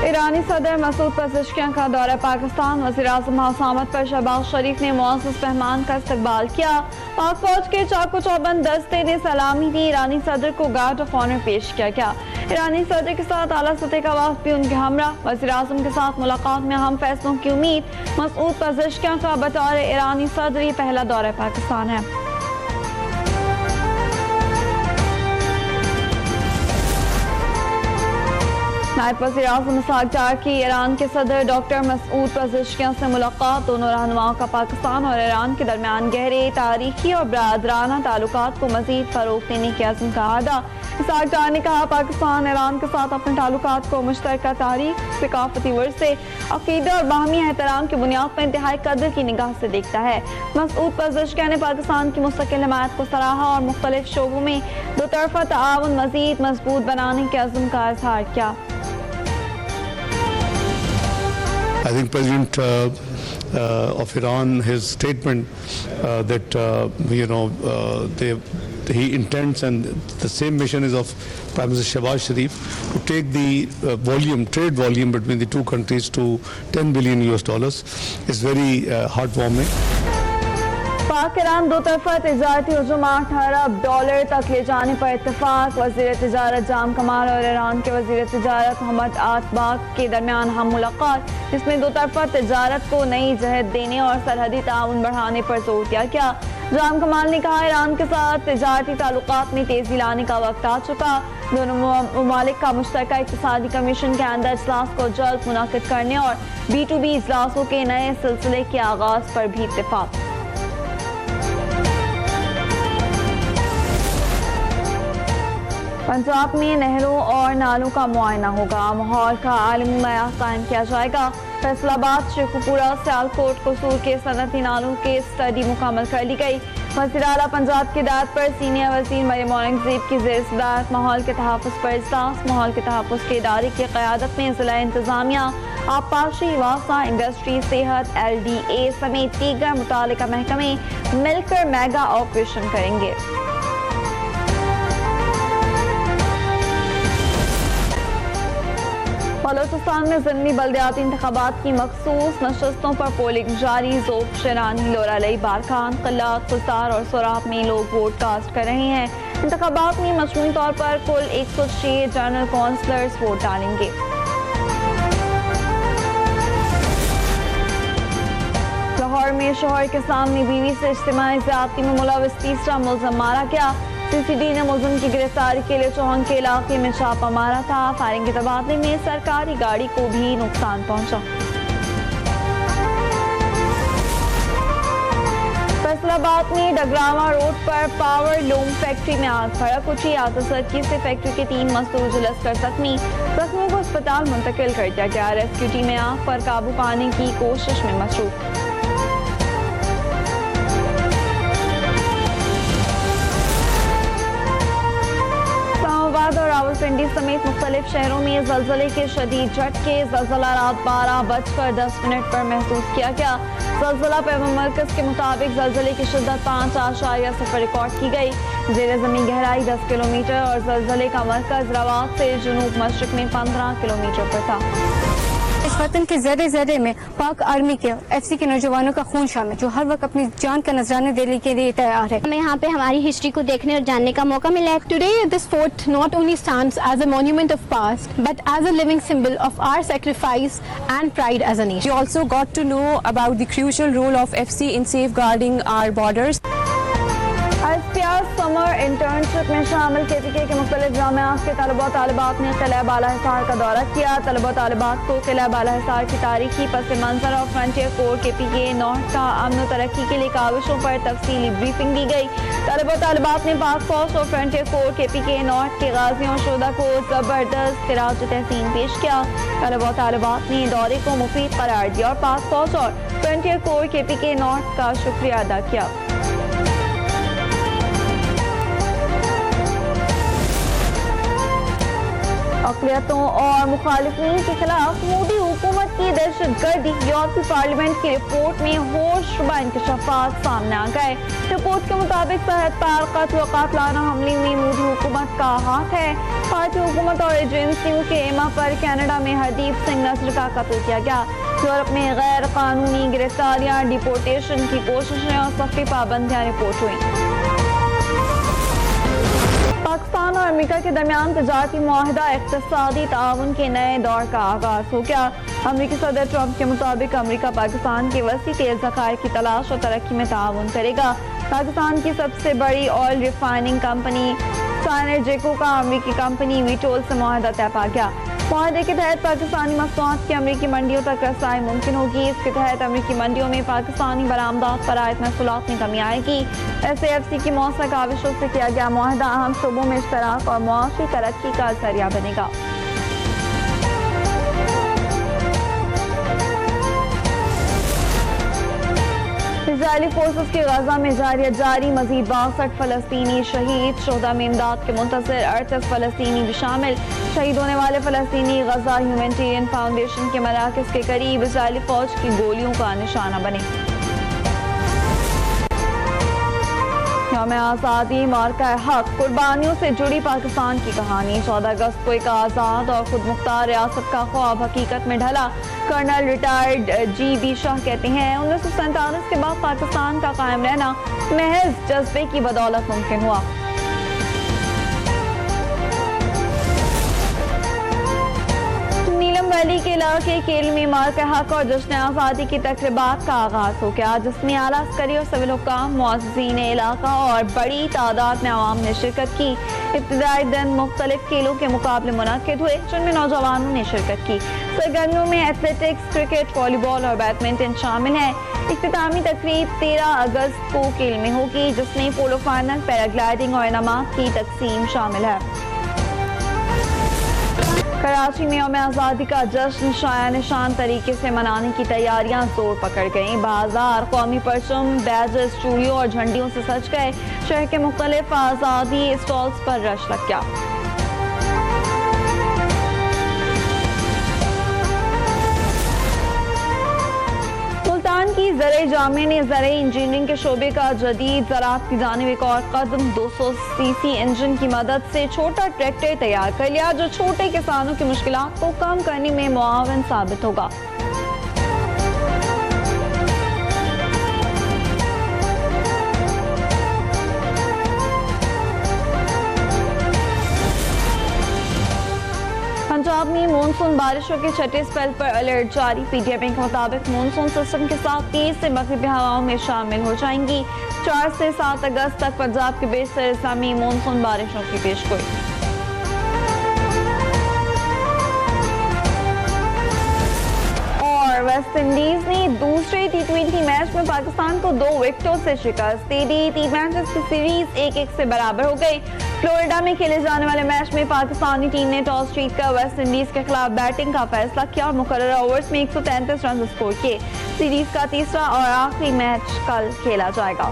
ایرانی صدر Masoud Pezeshkian کا دورہ پاکستان، وزیراعظم حسامت پر شہباز شریف نے معزز مہمان کا استقبال کیا۔ پاک فوج کے چاقو چوبند دستے نے سلامی دی، ایرانی صدر کو گارڈ آف آنر پیش کیا گیا۔ ایرانی صدر کے ساتھ اعلیٰ سطح کا وفد بھی ان کے ہمراہ، وزیراعظم کے ساتھ ملاقات میں اہم فیصلوں کی امید۔ مسعود پزشکیان کا بطور ایرانی صدر یہ پہلا دورہ پاکستان ہے۔ نائب وزیر اعظم اسحاق ڈار کی ایران کے صدر ڈاکٹر مسعود پزشکیان سے ملاقات، دونوں رہنماؤں کا پاکستان اور ایران کے درمیان گہرے تاریخی اور برادرانہ تعلقات کو مزید فروغ دینے کے عزم کا اعادہ۔ اسحاق ڈار نے کہا پاکستان ایران کے ساتھ اپنے تعلقات کو مشترکہ تاریخ، ثقافتی ورثے، عقیدہ اور باہمی احترام کی بنیاد پر انتہائی قدر کی نگاہ سے دیکھتا ہے۔ مسعود پزشکیان نے پاکستان کی مستقل حمایت کو سراہا اور مختلف شعبوں میں دو طرفہ تعاون مزید مضبوط بنانے کے عزم کا اظہار کیا۔ I think President of Iran, his statement that he intends, and the same mission is of Prime Minister Shehbaz Sharif, to take the trade volume between the two countries to $10 billion is very heartwarming. پاک ایران دو طرفہ تجارتی ہجوم $8 ارب تک لے جانے پر اتفاق، وزیر تجارت جام کمال اور ایران کے وزیر تجارت محمد آتباک کے درمیان ہم ملاقات، جس میں دو طرفہ تجارت کو نئی جہت دینے اور سرحدی تعاون بڑھانے پر زور دیا گیا۔ جام کمال نے کہا ایران کے ساتھ تجارتی تعلقات میں تیزی لانے کا وقت آ چکا، دونوں ممالک کا مشترکہ اقتصادی کمیشن کے اندر اجلاس کو جلد منعقد کرنے اور B2B اجلاسوں کے نئے سلسلے کے آغاز پر بھی اتفاق۔ پنجاب میں نہروں اور نالوں کا معائنہ ہوگا، ماحول کا عالمی معیار قائم کیا جائے گا۔ فیصل آباد، شیخو پورہ، سیالکوٹ، قصور کے صنعتی نالوں کی اسٹڈی مکمل کر لی گئی۔ وزیر اعلیٰ پنجاب کی ہدایت پر سینئر وزیر مریم اورنگزیب کی زیر صدارت ماحول کے تحفظ پر اجلاس، ماحول کے تحفظ کے ادارے کی قیادت میں ضلع انتظامیہ، آبپاشی، واسا، انڈسٹری، صحت، LDA سمیت دیگر متعلقہ محکمے مل کر میگا آپریشن کریں گے۔ بلوچستان میں ضمنی بلدیاتی انتخابات کی مخصوص نشستوں پر پولنگ جاری، ذوب، شیرانی، لورالئی، بارکھان، قلات، خزدار اور سوراب میں لوگ ووٹ کاسٹ کر رہے ہیں۔ انتخابات میں مجموعی طور پر کل 106 جنرل کونسلرز ووٹ ڈالیں گے۔ لاہور میں شوہر کے سامنے بیوی سے اجتماعی زیادتی میں ملوث تیسرا ملزم مارا گیا۔ CCD نے ملزم کی گرفتاری کے لیے چوہن کے علاقے میں چھاپہ مارا تھا۔ فائرنگ کے تبادلے میں سرکاری گاڑی کو بھی نقصان پہنچا۔ فیصل آباد میں ڈگراواں روڈ پر پاور لوم فیکٹری میں آگ بھڑک اٹھی، آتش زدگی سے فیکٹری کے 3 مزدور جھلس کر زخمیوں کو اسپتال منتقل کر دیا گیا۔ ریسکیو ٹیمیں آگ پر قابو پانے کی کوشش میں مصروف۔ اور راولپنڈی سمیت مختلف شہروں میں زلزلے کے شدید جھٹکے، زلزلہ رات 12:10 پر محسوس کیا گیا۔ زلزلہ پیما مرکز کے مطابق زلزلے کی شدت 5.0 ریکارڈ کی گئی۔ زیر زمین گہرائی 10 کلومیٹر اور زلزلے کا مرکز روات سے جنوب مشرق میں 15 کلومیٹر پر تھا۔ اس وطن کے ذرے ذرے میں پاک آرمی کے FC کے نوجوانوں کا خون شامل، جو ہر وقت اپنی جان کا نذرانہ دینے کے لیے تیار ہے۔ ہمیں یہاں پہ ہماری ہسٹری کو دیکھنے اور جاننے کا موقع ملا ہے۔ Today this fort not only stands as a monument of past but as a living symbol of our sacrifice and pride as a nation. We also got to know about the crucial role of FC in safeguarding our borders. ISPR summer internship میں شامل KPK کے مختلف جامعات کے طلبہ و طالبات نے قلعہ بالا حصار کا دورہ کیا۔ طلبہ و طالبات کو قلعہ بالا حصار کی تاریخی پس منظر اور فرنٹیئر کور KPK نارتھ کا امن و ترقی کے لیے کاوشوں پر تفصیلی بریفنگ دی گئی۔ طلبہ و طالبات نے پاک فوج اور فرنٹیئر کور KPK نارتھ کے غازیوں اور شہداء کو زبردست خراج تحسین پیش کیا۔ طلبہ و طالبات نے دورے کو مفید قرار دیا اور پاک فوج اور فرنٹیئر کور KPK نارتھ کا شکریہ ادا کیا۔ اقلیتوں اور مخالفین کے خلاف مودی حکومت کی دہشت گردی، یورپی پارلیمنٹ کی رپورٹ میں ہوش شبہ انکشافات سامنے آ گئے۔ رپورٹ کے مطابق صحت پر قتل و قاتلانہ حملے میں مودی حکومت کا ہاتھ ہے۔ بھارتی حکومت اور ایجنسیوں کے ایما پر کینیڈا میں ہردیپ سنگھ نذر کا قتل کیا گیا۔ یورپ میں غیر قانونی گرفتاریاں، ڈیپورٹیشن کی کوششیں اور سفری پابندیاں رپورٹ ہوئیں۔ پاکستان اور امریکہ کے درمیان تجارتی معاہدہ اقتصادی تعاون کے نئے دور کا آغاز ہو گیا۔ امریکی صدر ٹرمپ کے مطابق امریکہ پاکستان کے وسیع تیل ذخائر کی تلاش اور ترقی میں تعاون کرے گا۔ پاکستان کی سب سے بڑی آئل ریفائننگ کمپنی سائنرجیکو کا امریکی کمپنی ویٹول سے معاہدہ طے پا گیا۔ معاہدے کے تحت پاکستانی مصنوعات کی امریکی منڈیوں تک رسائی ممکن ہوگی۔ اس کے تحت امریکی منڈیوں میں پاکستانی برآمدات پر عائد محصولات میں کمی آئے گی۔ SAFC کی موثر کاوشوں سے کیا گیا معاہدہ اہم شعبوں میں اشتراک اور معاشی ترقی کا ذریعہ بنے گا۔ اسرائیلی فورسز کی غزہ میں جاری مزید 62 فلسطینی شہید، شہداء میں امداد کے منتظر 38 فلسطینی بھی شامل۔ شہید ہونے والے فلسطینی غزہ ہیومینٹیرین فاؤنڈیشن کے مراکز کے قریب اسرائیلی فوج کی گولیوں کا نشانہ بنے۔ یوم آزادی، مارکہ حق، قربانیوں سے جڑی پاکستان کی کہانی۔ 14 اگست کو ایک آزاد اور خود مختار ریاست کا خواب حقیقت میں ڈھلا۔ کرنل ریٹائرڈ GB شاہ کہتے ہیں 1947 کے بعد پاکستان کا قائم رہنا محض جذبے کی بدولت ممکن ہوا۔ نیلم ویلی کے علاقے کیل میں مارکہ حق اور جشن آزادی کی تقریبات کا آغاز ہو گیا، جس میں اعلیٰ عسکری اور سول حکام، معززین علاقہ اور بڑی تعداد میں عوام نے شرکت کی۔ ابتدائی دن مختلف کھیلوں کے مقابلے منعقد ہوئے جن میں نوجوانوں نے شرکت کی۔ سرگرمیوں میں ایتھلیٹکس، کرکٹ، والی بال اور بیڈمنٹن شامل ہیں۔ اختتامی تقریب 13 اگست کو کیل میں ہوگی، جس میں پولو فائنل، پیراگلائیڈنگ اور انعامات کی تقسیم شامل ہے۔ کراچی میں یوم آزادی کا جشن شایان نشان طریقے سے منانے کی تیاریاں زور پکڑ گئیں۔ بازار قومی پرچم، بیجز، چوڑیوں اور جھنڈیوں سے سج گئے۔ شہر کے مختلف آزادی اسٹالز پر رش لگ گیا۔ ملتان کی زرعی جامعہ نے زرعی انجینئرنگ کے شعبے کا جدید زراعت کی جانب ایک اور قدم 200 cc انجن کی مدد سے چھوٹا ٹریکٹر تیار کر لیا، جو چھوٹے کسانوں کی مشکلات کو کم کرنے میں معاون ثابت ہوگا۔ پنجاب میں مونسون بارشوں کے چھٹے اسپیل پر الرٹ جاری۔ PTI کے مطابق مونسون سسٹم کے ساتھ تیز سے مغربی ہواؤں میں شامل ہو جائیں گی۔ 4 سے 7 اگست تک پنجاب کے بیشتر اضلاع میں مونسون بارشوں کی پیشگوئی۔ اور ویسٹ انڈیز نے دوسرے T20 میچ میں پاکستان کو 2 وکٹوں سے شکست دے دی۔ 3 میچز کی سیریز 1-1 سے برابر ہو گئی۔ فلوریڈا میں کھیلے جانے والے میچ میں پاکستانی ٹیم نے ٹاس جیت کر ویسٹ انڈیز کے خلاف بیٹنگ کا فیصلہ کیا اور مقررہ اوورز میں 133 رنز اسکور کیے۔ سیریز کا تیسرا اور آخری میچ کل کھیلا جائے گا۔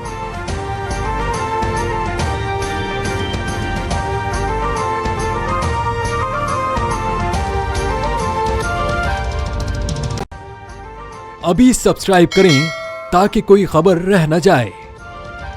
ابھی سبسکرائب کریں تاکہ کوئی خبر رہ نہ جائے۔